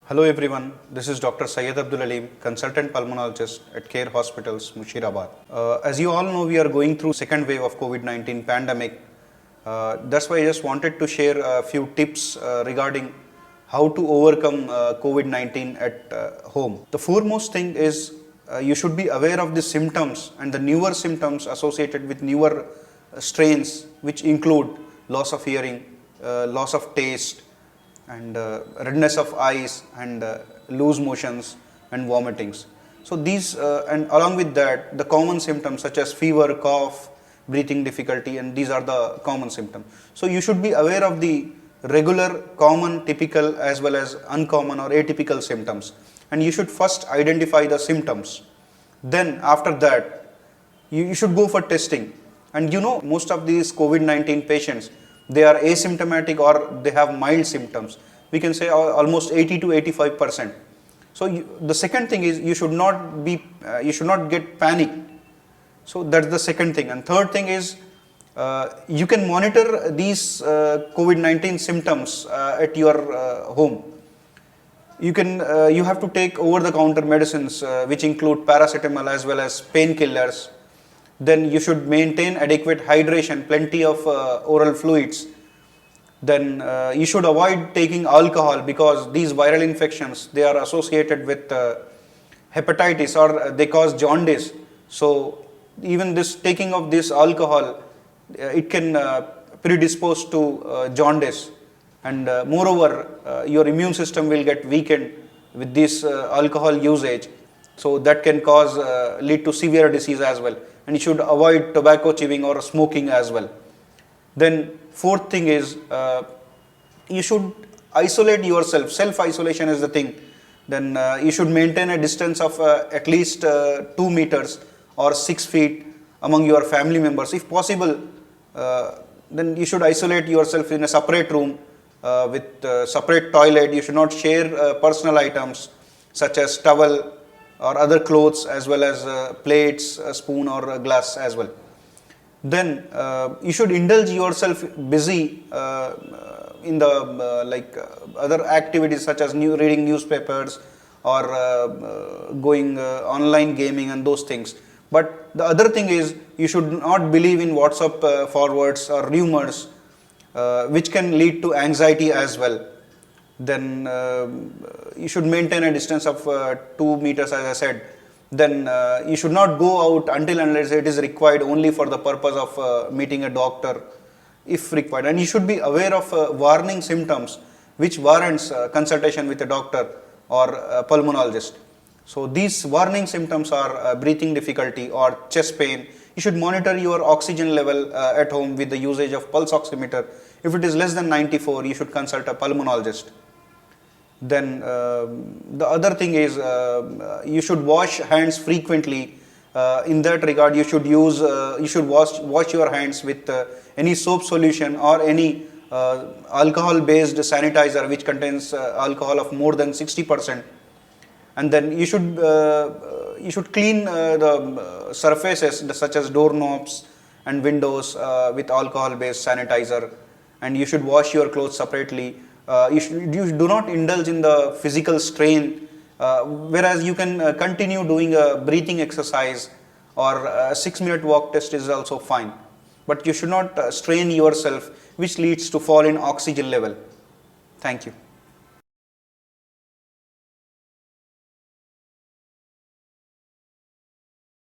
Hello everyone, this is Dr. Syed Abdul Aleem, consultant pulmonologist at CARE Hospitals, Mushirabad. As you all know, we are going through second wave of COVID-19 pandemic. That's why I just wanted to share a few tips regarding how to overcome COVID-19 at home. The foremost thing is you should be aware of the symptoms and the newer symptoms associated with newer strains, which include loss of hearing, loss of taste, and redness of eyes, and loose motions and vomitings. So these and along with that, the common symptoms such as fever, cough, breathing difficulty, and these are the common symptoms. So you should be aware of the regular, common, typical as well as uncommon or atypical symptoms, and you should first identify the symptoms. Then after that you should go for testing. And most of these COVID-19 patients, they are asymptomatic or they have mild symptoms. We can say almost 80 to 85%. So the second thing is you should not get panic. So that's the second thing. And third thing is you can monitor these COVID-19 symptoms at your home. You have to take over-the-counter medicines which include paracetamol as well as painkillers. Then you should maintain adequate hydration, plenty of oral fluids. Then you should avoid taking alcohol, because these viral infections, they are associated with hepatitis, or they cause jaundice. So even this taking of this alcohol, it can predispose to jaundice. And moreover, your immune system will get weakened with this alcohol usage. So that can lead to severe disease as well. And you should avoid tobacco chewing or smoking as well. Then fourth thing is you should isolate yourself. Self-isolation is the thing. Then you should maintain a distance of at least 2 meters or 6 feet among your family members. If possible, then you should isolate yourself in a separate room with separate toilet. You should not share personal items such as towel or other clothes, as well as plates, a spoon or a glass as well. Then you should indulge yourself busy in the other activities such as reading newspapers or going online gaming and those things. But the other thing is you should not believe in WhatsApp forwards or rumors which can lead to anxiety as well. Then you should maintain a distance of 2 meters, as I said. Then you should not go out until unless it is required, only for the purpose of meeting a doctor if required. And you should be aware of warning symptoms which warrants consultation with a doctor or a pulmonologist. So these warning symptoms are breathing difficulty or chest pain. You should monitor your oxygen level at home with the usage of pulse oximeter. If it is less than 94, you should consult a pulmonologist. Then the other thing is you should wash hands frequently. In that regard, you should wash your hands with any soap solution or any alcohol based sanitizer which contains alcohol of more than 60%. And then you should clean the surfaces such as doorknobs and windows with alcohol based sanitizer. And you should wash your clothes separately. You do not indulge in the physical strain, whereas you can continue doing a breathing exercise, or a 6-minute walk test is also fine. But you should not strain yourself, which leads to fall in oxygen level. Thank you.